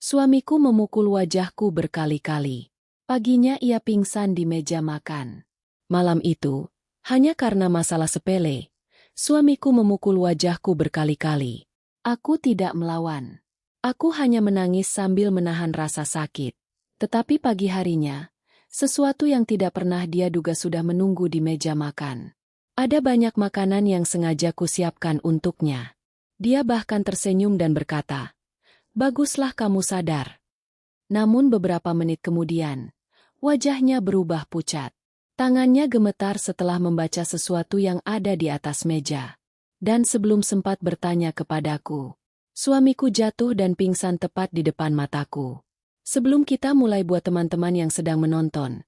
Suamiku memukul wajahku berkali-kali. Paginya ia pingsan di meja makan. Malam itu, hanya karena masalah sepele, suamiku memukul wajahku berkali-kali. Aku tidak melawan. Aku hanya menangis sambil menahan rasa sakit. Tetapi pagi harinya, sesuatu yang tidak pernah dia duga sudah menunggu di meja makan. Ada banyak makanan yang sengaja kusiapkan untuknya. Dia bahkan tersenyum dan berkata, "Baguslah kamu sadar." Namun beberapa menit kemudian, wajahnya berubah pucat. Tangannya gemetar setelah membaca sesuatu yang ada di atas meja. Dan sebelum sempat bertanya kepadaku, suamiku jatuh dan pingsan tepat di depan mataku. Sebelum kita mulai buat teman-teman yang sedang menonton,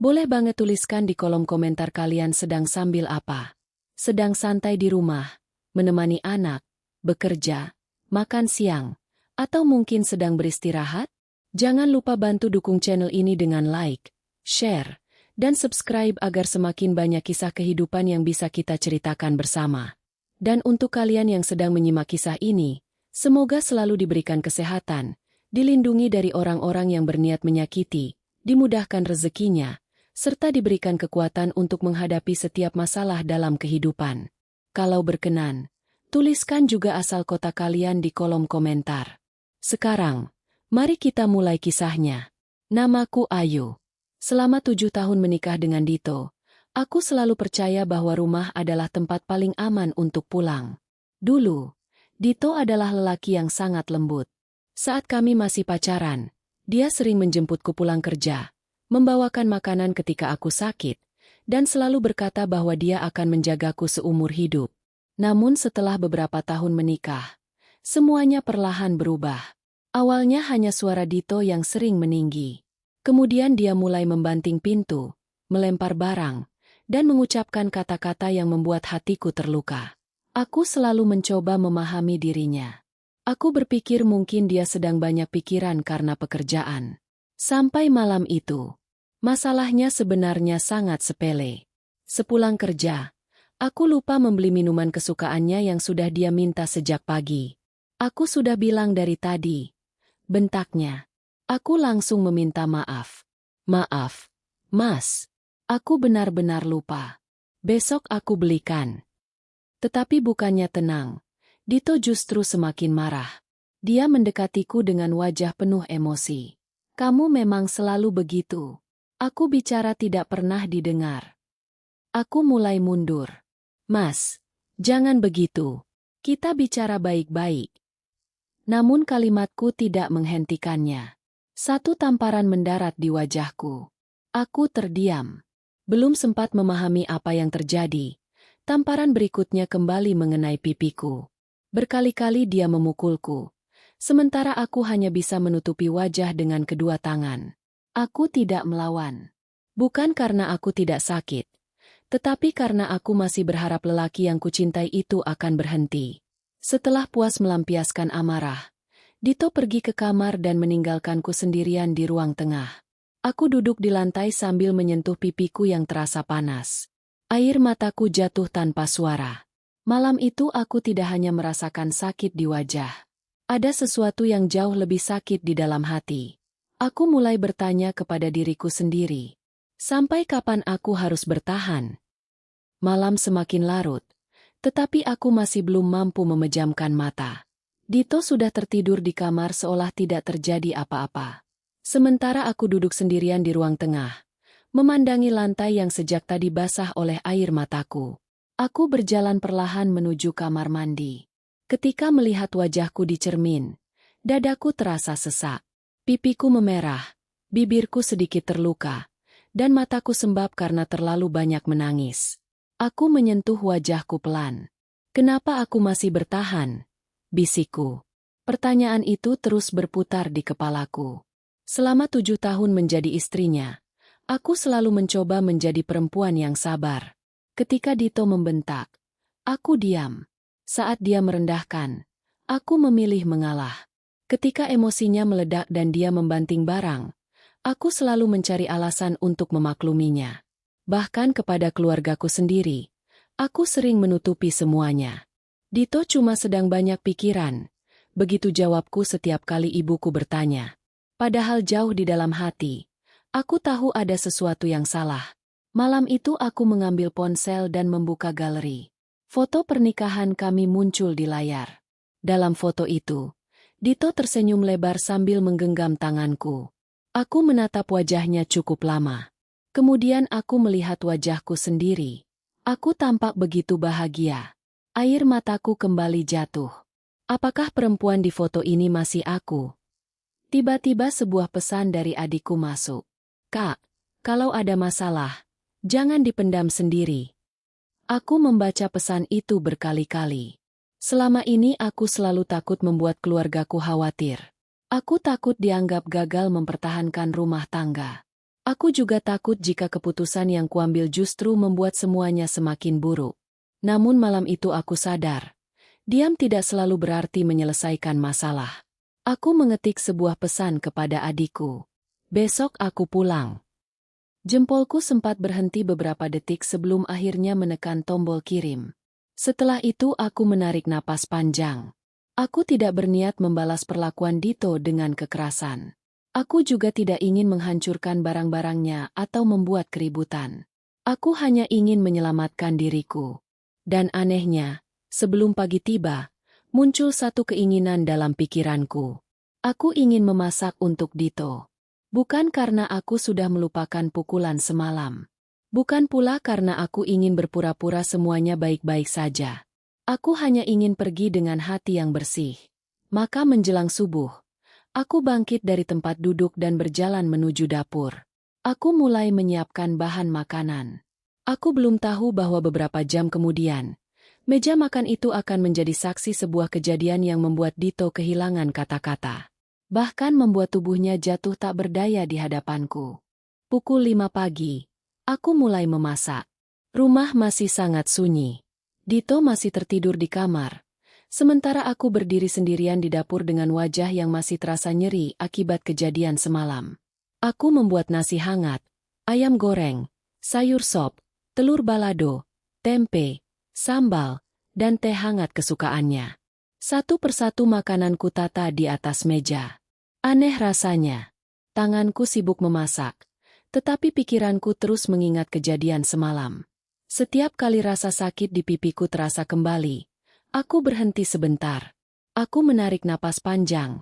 boleh banget tuliskan di kolom komentar kalian sedang sambil apa. Sedang santai di rumah, menemani anak, bekerja, makan siang, atau mungkin sedang beristirahat? Jangan lupa bantu dukung channel ini dengan like, share, dan subscribe agar semakin banyak kisah kehidupan yang bisa kita ceritakan bersama. Dan untuk kalian yang sedang menyimak kisah ini, semoga selalu diberikan kesehatan, dilindungi dari orang-orang yang berniat menyakiti, dimudahkan rezekinya, serta diberikan kekuatan untuk menghadapi setiap masalah dalam kehidupan. Kalau berkenan, tuliskan juga asal kota kalian di kolom komentar. Sekarang, mari kita mulai kisahnya. Namaku Ayu. Selama 7 tahun menikah dengan Dito, aku selalu percaya bahwa rumah adalah tempat paling aman untuk pulang. Dulu, Dito adalah lelaki yang sangat lembut. Saat kami masih pacaran, dia sering menjemputku pulang kerja, membawakan makanan ketika aku sakit, dan selalu berkata bahwa dia akan menjagaku seumur hidup. Namun setelah beberapa tahun menikah, semuanya perlahan berubah. Awalnya hanya suara Dito yang sering meninggi. Kemudian dia mulai membanting pintu, melempar barang, dan mengucapkan kata-kata yang membuat hatiku terluka. Aku selalu mencoba memahami dirinya. Aku berpikir mungkin dia sedang banyak pikiran karena pekerjaan. Sampai malam itu, masalahnya sebenarnya sangat sepele. Sepulang kerja, aku lupa membeli minuman kesukaannya yang sudah dia minta sejak pagi. "Aku sudah bilang dari tadi," bentaknya. Aku langsung meminta maaf. "Maaf, Mas. Aku benar-benar lupa. Besok aku belikan." Tetapi bukannya tenang, Dito justru semakin marah. Dia mendekatiku dengan wajah penuh emosi. "Kamu memang selalu begitu." Aku bicara tidak pernah didengar. Aku mulai mundur. "Mas, jangan begitu. Kita bicara baik-baik." Namun kalimatku tidak menghentikannya. Satu tamparan mendarat di wajahku. Aku terdiam. Belum sempat memahami apa yang terjadi, tamparan berikutnya kembali mengenai pipiku. Berkali-kali dia memukulku, sementara aku hanya bisa menutupi wajah dengan kedua tangan. Aku tidak melawan. Bukan karena aku tidak sakit, tetapi karena aku masih berharap lelaki yang kucintai itu akan berhenti. Setelah puas melampiaskan amarah, Dito pergi ke kamar dan meninggalkanku sendirian di ruang tengah. Aku duduk di lantai sambil menyentuh pipiku yang terasa panas. Air mataku jatuh tanpa suara. Malam itu aku tidak hanya merasakan sakit di wajah. Ada sesuatu yang jauh lebih sakit di dalam hati. Aku mulai bertanya kepada diriku sendiri. Sampai kapan aku harus bertahan? Malam semakin larut, tetapi aku masih belum mampu memejamkan mata. Dito sudah tertidur di kamar seolah tidak terjadi apa-apa. Sementara aku duduk sendirian di ruang tengah, memandangi lantai yang sejak tadi basah oleh air mataku. Aku berjalan perlahan menuju kamar mandi. Ketika melihat wajahku di cermin, dadaku terasa sesak. Pipiku memerah, bibirku sedikit terluka, dan mataku sembab karena terlalu banyak menangis. Aku menyentuh wajahku pelan. "Kenapa aku masih bertahan?" bisikku. Pertanyaan itu terus berputar di kepalaku. Selama 7 tahun menjadi istrinya, aku selalu mencoba menjadi perempuan yang sabar. Ketika Dito membentak, aku diam. Saat dia merendahkan, aku memilih mengalah. Ketika emosinya meledak dan dia membanting barang, aku selalu mencari alasan untuk memakluminya. Bahkan kepada keluargaku sendiri, aku sering menutupi semuanya. Dito cuma sedang banyak pikiran, begitu jawabku setiap kali ibuku bertanya. Padahal jauh di dalam hati, aku tahu ada sesuatu yang salah. Malam itu aku mengambil ponsel dan membuka galeri. Foto pernikahan kami muncul di layar. Dalam foto itu, Dito tersenyum lebar sambil menggenggam tanganku. Aku menatap wajahnya cukup lama. Kemudian aku melihat wajahku sendiri. Aku tampak begitu bahagia. Air mataku kembali jatuh. Apakah perempuan di foto ini masih aku? Tiba-tiba sebuah pesan dari adikku masuk. Kak, kalau ada masalah, jangan dipendam sendiri. Aku membaca pesan itu berkali-kali. Selama ini aku selalu takut membuat keluargaku khawatir. Aku takut dianggap gagal mempertahankan rumah tangga. Aku juga takut jika keputusan yang kuambil justru membuat semuanya semakin buruk. Namun malam itu aku sadar, diam tidak selalu berarti menyelesaikan masalah. Aku mengetik sebuah pesan kepada adikku. Besok aku pulang. Jempolku sempat berhenti beberapa detik sebelum akhirnya menekan tombol kirim. Setelah itu aku menarik napas panjang. Aku tidak berniat membalas perlakuan Dito dengan kekerasan. Aku juga tidak ingin menghancurkan barang-barangnya atau membuat keributan. Aku hanya ingin menyelamatkan diriku. Dan anehnya, sebelum pagi tiba, muncul satu keinginan dalam pikiranku. Aku ingin memasak untuk Dito. Bukan karena aku sudah melupakan pukulan semalam. Bukan pula karena aku ingin berpura-pura semuanya baik-baik saja. Aku hanya ingin pergi dengan hati yang bersih. Maka menjelang subuh, aku bangkit dari tempat duduk dan berjalan menuju dapur. Aku mulai menyiapkan bahan makanan. Aku belum tahu bahwa beberapa jam kemudian, meja makan itu akan menjadi saksi sebuah kejadian yang membuat Dito kehilangan kata-kata. Bahkan membuat tubuhnya jatuh tak berdaya di hadapanku. Pukul 5 pagi. Aku mulai memasak. Rumah masih sangat sunyi. Dito masih tertidur di kamar. Sementara aku berdiri sendirian di dapur dengan wajah yang masih terasa nyeri akibat kejadian semalam. Aku membuat nasi hangat, ayam goreng, sayur sop, telur balado, tempe, sambal, dan teh hangat kesukaannya. Satu persatu makananku tata di atas meja. Aneh rasanya. Tanganku sibuk memasak. Tetapi pikiranku terus mengingat kejadian semalam. Setiap kali rasa sakit di pipiku terasa kembali, aku berhenti sebentar. Aku menarik napas panjang,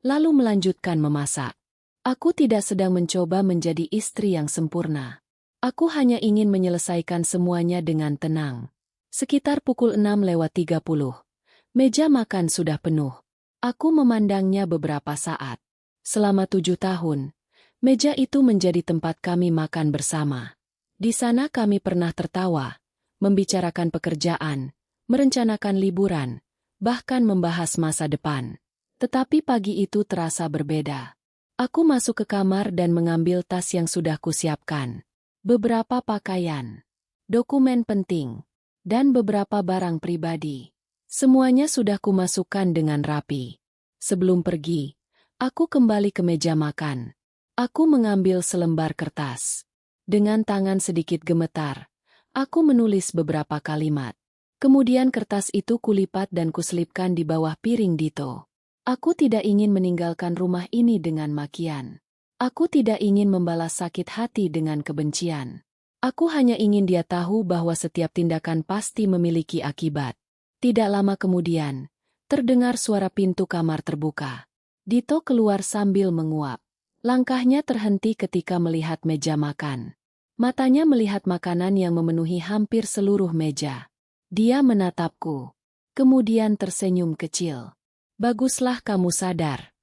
lalu melanjutkan memasak. Aku tidak sedang mencoba menjadi istri yang sempurna. Aku hanya ingin menyelesaikan semuanya dengan tenang. Sekitar pukul 6:30, meja makan sudah penuh. Aku memandangnya beberapa saat. Selama 7 tahun, meja itu menjadi tempat kami makan bersama. Di sana kami pernah tertawa, membicarakan pekerjaan, merencanakan liburan, bahkan membahas masa depan. Tetapi pagi itu terasa berbeda. Aku masuk ke kamar dan mengambil tas yang sudah kusiapkan. Beberapa pakaian, dokumen penting, dan beberapa barang pribadi. Semuanya sudah kumasukkan dengan rapi. Sebelum pergi, aku kembali ke meja makan. Aku mengambil selembar kertas. Dengan tangan sedikit gemetar, aku menulis beberapa kalimat. Kemudian kertas itu kulipat dan kuselipkan di bawah piring Dito. Aku tidak ingin meninggalkan rumah ini dengan makian. Aku tidak ingin membalas sakit hati dengan kebencian. Aku hanya ingin dia tahu bahwa setiap tindakan pasti memiliki akibat. Tidak lama kemudian, terdengar suara pintu kamar terbuka. Dito keluar sambil menguap. Langkahnya terhenti ketika melihat meja makan. Matanya melihat makanan yang memenuhi hampir seluruh meja. Dia menatapku. Kemudian tersenyum kecil. Baguslah kamu sadar.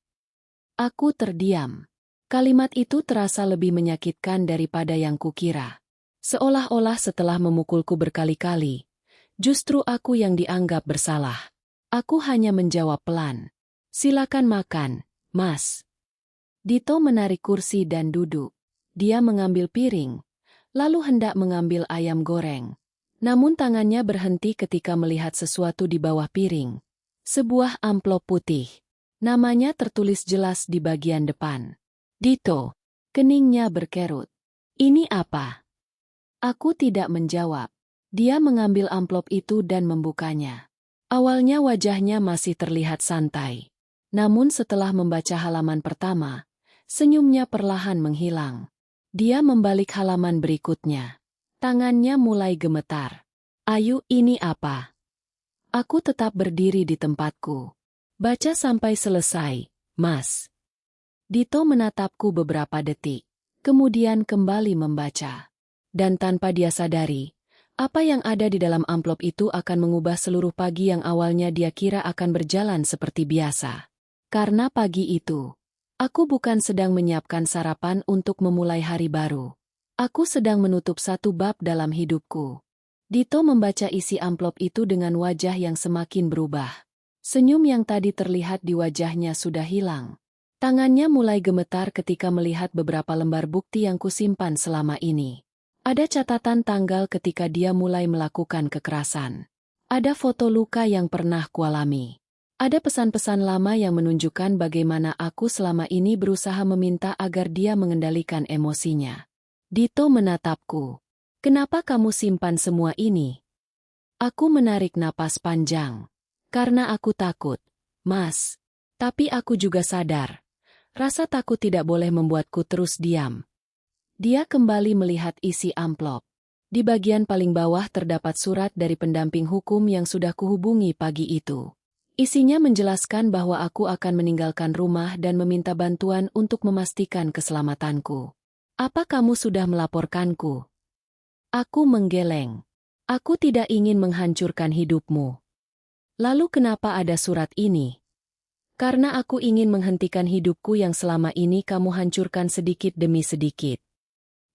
Aku terdiam. Kalimat itu terasa lebih menyakitkan daripada yang kukira. Seolah-olah setelah memukulku berkali-kali, justru aku yang dianggap bersalah. Aku hanya menjawab pelan. Silakan makan, Mas. Dito menarik kursi dan duduk. Dia mengambil piring, lalu hendak mengambil ayam goreng. Namun tangannya berhenti ketika melihat sesuatu di bawah piring. Sebuah amplop putih. Namanya tertulis jelas di bagian depan. Dito. Keningnya berkerut. Ini apa? Aku tidak menjawab. Dia mengambil amplop itu dan membukanya. Awalnya wajahnya masih terlihat santai. Namun setelah membaca halaman pertama, senyumnya perlahan menghilang. Dia membalik halaman berikutnya. Tangannya mulai gemetar. "Ayu, ini apa?" Aku tetap berdiri di tempatku. "Baca sampai selesai, Mas." Dito menatapku beberapa detik, kemudian kembali membaca. Dan tanpa dia sadari, apa yang ada di dalam amplop itu akan mengubah seluruh pagi yang awalnya dia kira akan berjalan seperti biasa. Karena pagi itu, aku bukan sedang menyiapkan sarapan untuk memulai hari baru. Aku sedang menutup satu bab dalam hidupku. Dito membaca isi amplop itu dengan wajah yang semakin berubah. Senyum yang tadi terlihat di wajahnya sudah hilang. Tangannya mulai gemetar ketika melihat beberapa lembar bukti yang kusimpan selama ini. Ada catatan tanggal ketika dia mulai melakukan kekerasan. Ada foto luka yang pernah kualami. Ada pesan-pesan lama yang menunjukkan bagaimana aku selama ini berusaha meminta agar dia mengendalikan emosinya. Dito menatapku. "Kenapa kamu simpan semua ini?" Aku menarik napas panjang. "Karena aku takut, Mas. Tapi aku juga sadar. Rasa takut tidak boleh membuatku terus diam." Dia kembali melihat isi amplop. Di bagian paling bawah terdapat surat dari pendamping hukum yang sudah kuhubungi pagi itu. Isinya menjelaskan bahwa aku akan meninggalkan rumah dan meminta bantuan untuk memastikan keselamatanku. "Apa kamu sudah melaporkanku?" Aku menggeleng. "Aku tidak ingin menghancurkan hidupmu." "Lalu kenapa ada surat ini?" "Karena aku ingin menghentikan hidupku yang selama ini kamu hancurkan sedikit demi sedikit."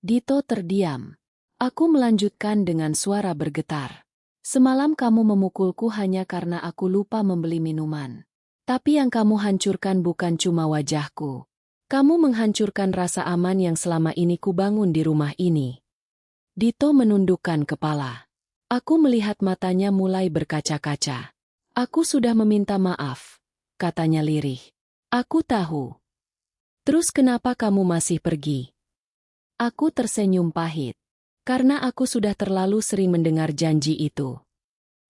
Dito terdiam. Aku melanjutkan dengan suara bergetar. "Semalam kamu memukulku hanya karena aku lupa membeli minuman. Tapi yang kamu hancurkan bukan cuma wajahku. Kamu menghancurkan rasa aman yang selama ini kubangun di rumah ini." Dito menundukkan kepala. Aku melihat matanya mulai berkaca-kaca. "Aku sudah meminta maaf," katanya lirih. "Aku tahu. Terus kenapa kamu masih pergi?" Aku tersenyum pahit. Karena aku sudah terlalu sering mendengar janji itu.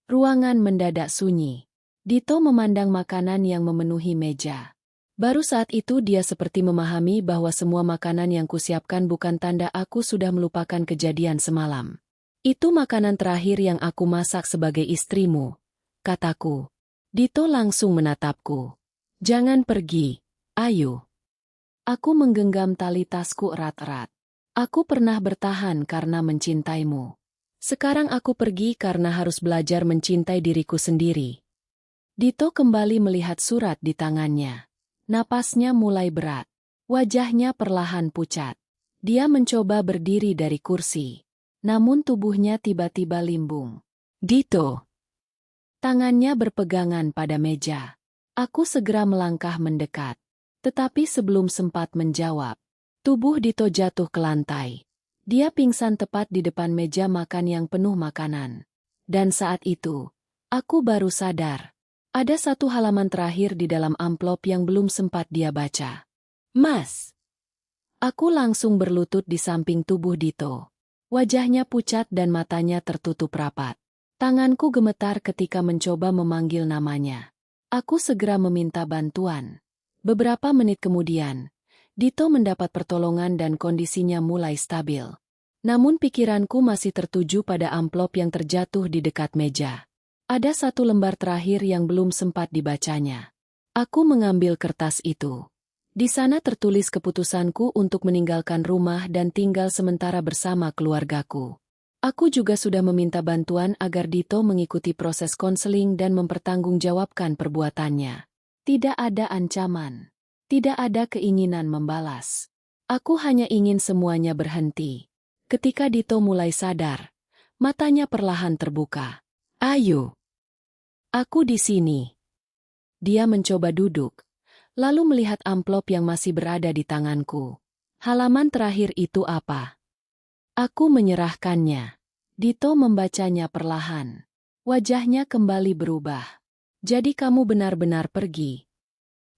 Ruangan mendadak sunyi. Dito memandang makanan yang memenuhi meja. Baru saat itu dia seperti memahami bahwa semua makanan yang kusiapkan bukan tanda aku sudah melupakan kejadian semalam. "Itu makanan terakhir yang aku masak sebagai istrimu," kataku. Dito langsung menatapku. "Jangan pergi, Ayu." Aku menggenggam tali tasku erat-erat. "Aku pernah bertahan karena mencintaimu. Sekarang aku pergi karena harus belajar mencintai diriku sendiri." Dito kembali melihat surat di tangannya. Napasnya mulai berat. Wajahnya perlahan pucat. Dia mencoba berdiri dari kursi. Namun tubuhnya tiba-tiba limbung. "Dito." Tangannya berpegangan pada meja. Aku segera melangkah mendekat. Tetapi sebelum sempat menjawab, tubuh Dito jatuh ke lantai. Dia pingsan tepat di depan meja makan yang penuh makanan. Dan saat itu, aku baru sadar. Ada satu halaman terakhir di dalam amplop yang belum sempat dia baca. "Mas." Aku langsung berlutut di samping tubuh Dito. Wajahnya pucat dan matanya tertutup rapat. Tanganku gemetar ketika mencoba memanggil namanya. Aku segera meminta bantuan. Beberapa menit kemudian, Dito mendapat pertolongan dan kondisinya mulai stabil. Namun pikiranku masih tertuju pada amplop yang terjatuh di dekat meja. Ada satu lembar terakhir yang belum sempat dibacanya. Aku mengambil kertas itu. Di sana tertulis keputusanku untuk meninggalkan rumah dan tinggal sementara bersama keluargaku. Aku juga sudah meminta bantuan agar Dito mengikuti proses konseling dan mempertanggungjawabkan perbuatannya. Tidak ada ancaman. Tidak ada keinginan membalas. Aku hanya ingin semuanya berhenti. Ketika Dito mulai sadar, matanya perlahan terbuka. "Ayu. Aku di sini." Dia mencoba duduk, lalu melihat amplop yang masih berada di tanganku. "Halaman terakhir itu apa?" Aku menyerahkannya. Dito membacanya perlahan. Wajahnya kembali berubah. "Jadi kamu benar-benar pergi?"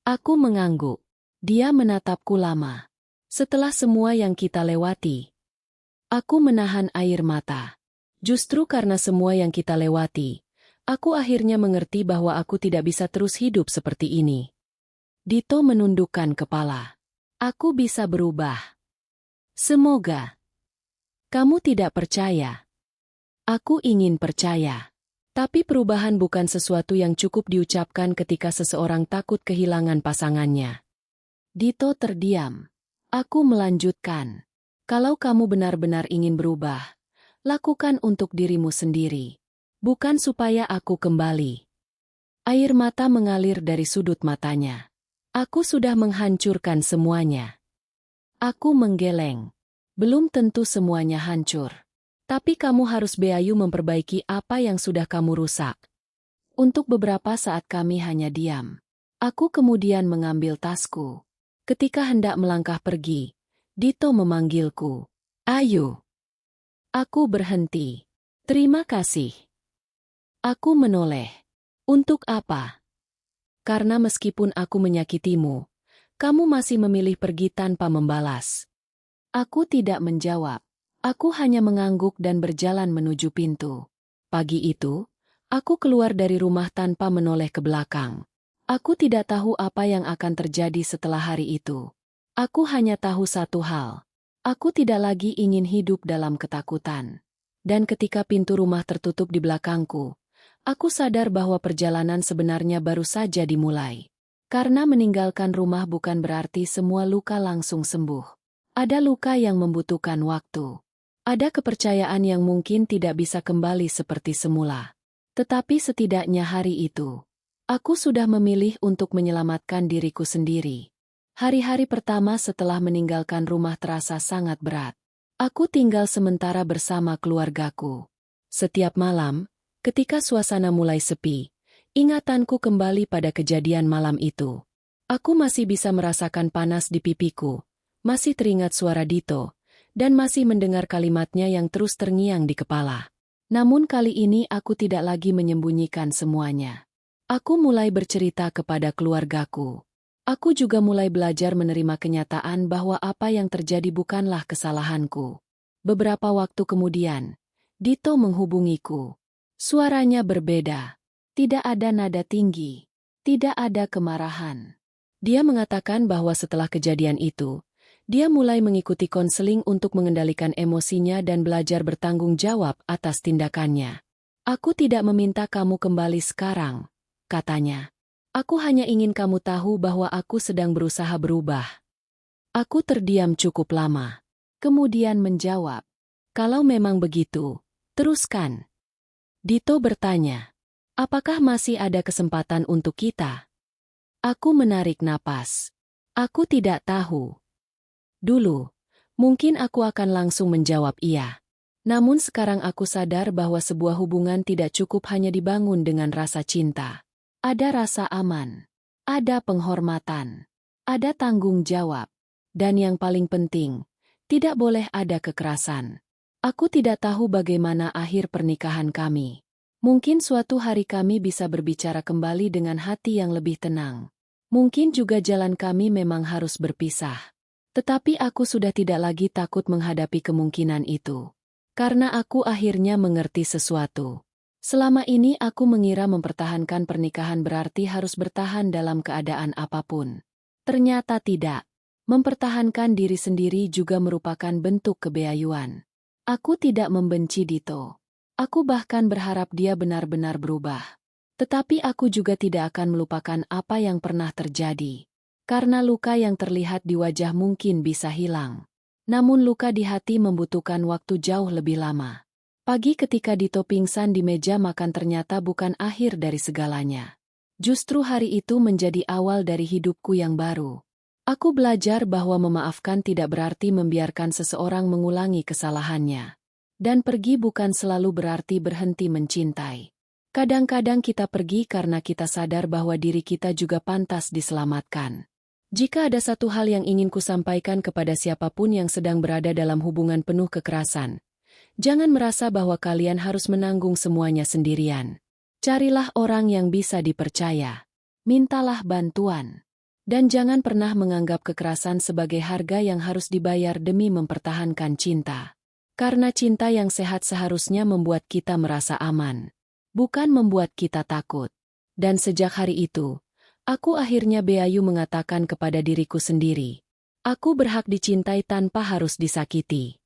Aku mengangguk. Dia menatapku lama. "Setelah semua yang kita lewati." Aku menahan air mata. Justru karena semua yang kita lewati, Aku akhirnya mengerti bahwa aku tidak bisa terus hidup seperti ini. Dito menundukkan kepala. Aku bisa berubah. Semoga. Kamu tidak percaya. Aku ingin percaya. Tapi perubahan bukan sesuatu yang cukup diucapkan ketika seseorang takut kehilangan pasangannya. Dito terdiam. Aku melanjutkan. Kalau kamu benar-benar ingin berubah, lakukan untuk dirimu sendiri. Bukan supaya aku kembali. Air mata mengalir dari sudut matanya. Aku sudah menghancurkan semuanya. Aku menggeleng. Belum tentu semuanya hancur. Tapi kamu harus beayu memperbaiki apa yang sudah kamu rusak. Untuk beberapa saat kami hanya diam. Aku kemudian mengambil tasku. Ketika hendak melangkah pergi, Dito memanggilku. Ayo. Aku berhenti. Terima kasih. Aku menoleh. Untuk apa? Karena meskipun aku menyakitimu, kamu masih memilih pergi tanpa membalas. Aku tidak menjawab. Aku hanya mengangguk dan berjalan menuju pintu. Pagi itu, aku keluar dari rumah tanpa menoleh ke belakang. Aku tidak tahu apa yang akan terjadi setelah hari itu. Aku hanya tahu satu hal. Aku tidak lagi ingin hidup dalam ketakutan. Dan ketika pintu rumah tertutup di belakangku, aku sadar bahwa perjalanan sebenarnya baru saja dimulai. Karena meninggalkan rumah bukan berarti semua luka langsung sembuh. Ada luka yang membutuhkan waktu. Ada kepercayaan yang mungkin tidak bisa kembali seperti semula. Tetapi setidaknya hari itu, aku sudah memilih untuk menyelamatkan diriku sendiri. Hari-hari pertama setelah meninggalkan rumah terasa sangat berat. Aku tinggal sementara bersama keluargaku. Setiap malam, ketika suasana mulai sepi, ingatanku kembali pada kejadian malam itu. Aku masih bisa merasakan panas di pipiku, masih teringat suara Dito, dan masih mendengar kalimatnya yang terus terngiang di kepala. Namun kali ini aku tidak lagi menyembunyikan semuanya. Aku mulai bercerita kepada keluargaku. Aku juga mulai belajar menerima kenyataan bahwa apa yang terjadi bukanlah kesalahanku. Beberapa waktu kemudian, Dito menghubungiku. Suaranya berbeda. Tidak ada nada tinggi. Tidak ada kemarahan. Dia mengatakan bahwa setelah kejadian itu, dia mulai mengikuti konseling untuk mengendalikan emosinya dan belajar bertanggung jawab atas tindakannya. Aku tidak meminta kamu kembali sekarang, katanya. Aku hanya ingin kamu tahu bahwa aku sedang berusaha berubah. Aku terdiam cukup lama. Kemudian menjawab, kalau memang begitu, teruskan. Dito bertanya, apakah masih ada kesempatan untuk kita? Aku menarik napas. Aku tidak tahu. Dulu, mungkin aku akan langsung menjawab iya. Namun sekarang aku sadar bahwa sebuah hubungan tidak cukup hanya dibangun dengan rasa cinta. Ada rasa aman. Ada penghormatan. Ada tanggung jawab. Dan yang paling penting, tidak boleh ada kekerasan. Aku tidak tahu bagaimana akhir pernikahan kami. Mungkin suatu hari kami bisa berbicara kembali dengan hati yang lebih tenang. Mungkin juga jalan kami memang harus berpisah. Tetapi aku sudah tidak lagi takut menghadapi kemungkinan itu. Karena aku akhirnya mengerti sesuatu. Selama ini aku mengira mempertahankan pernikahan berarti harus bertahan dalam keadaan apapun. Ternyata tidak. Mempertahankan diri sendiri juga merupakan bentuk kebeayuan. Aku tidak membenci Dito. Aku bahkan berharap dia benar-benar berubah. Tetapi aku juga tidak akan melupakan apa yang pernah terjadi. Karena luka yang terlihat di wajah mungkin bisa hilang. Namun luka di hati membutuhkan waktu jauh lebih lama. Pagi ketika Dito pingsan di meja makan ternyata bukan akhir dari segalanya. Justru hari itu menjadi awal dari hidupku yang baru. Aku belajar bahwa memaafkan tidak berarti membiarkan seseorang mengulangi kesalahannya. Dan pergi bukan selalu berarti berhenti mencintai. Kadang-kadang kita pergi karena kita sadar bahwa diri kita juga pantas diselamatkan. Jika ada satu hal yang ingin kusampaikan kepada siapapun yang sedang berada dalam hubungan penuh kekerasan, jangan merasa bahwa kalian harus menanggung semuanya sendirian. Carilah orang yang bisa dipercaya. Mintalah bantuan. Dan jangan pernah menganggap kekerasan sebagai harga yang harus dibayar demi mempertahankan cinta. Karena cinta yang sehat seharusnya membuat kita merasa aman. bukan membuat kita takut. Dan sejak hari itu, aku akhirnya Beayu mengatakan kepada diriku sendiri, aku berhak dicintai tanpa harus disakiti.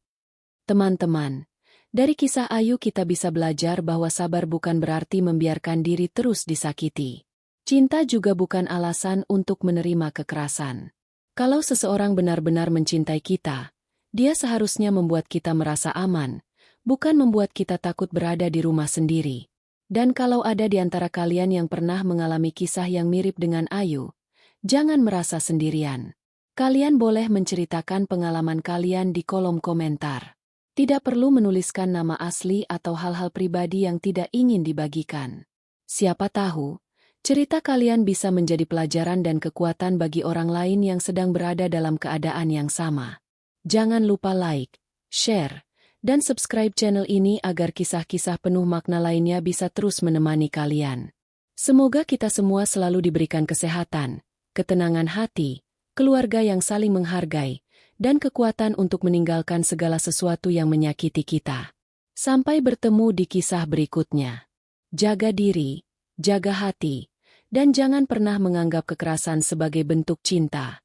Teman-teman, dari kisah Ayu kita bisa belajar bahwa sabar bukan berarti membiarkan diri terus disakiti. Cinta juga bukan alasan untuk menerima kekerasan. Kalau seseorang benar-benar mencintai kita, dia seharusnya membuat kita merasa aman, bukan membuat kita takut berada di rumah sendiri. Dan kalau ada di antara kalian yang pernah mengalami kisah yang mirip dengan Ayu, jangan merasa sendirian. Kalian boleh menceritakan pengalaman kalian di kolom komentar. Tidak perlu menuliskan nama asli atau hal-hal pribadi yang tidak ingin dibagikan. Siapa tahu, cerita kalian bisa menjadi pelajaran dan kekuatan bagi orang lain yang sedang berada dalam keadaan yang sama. Jangan lupa like, share, dan subscribe channel ini agar kisah-kisah penuh makna lainnya bisa terus menemani kalian. Semoga kita semua selalu diberikan kesehatan, ketenangan hati, keluarga yang saling menghargai, dan kekuatan untuk meninggalkan segala sesuatu yang menyakiti kita. Sampai bertemu di kisah berikutnya. Jaga diri, jaga hati, dan jangan pernah menganggap kekerasan sebagai bentuk cinta.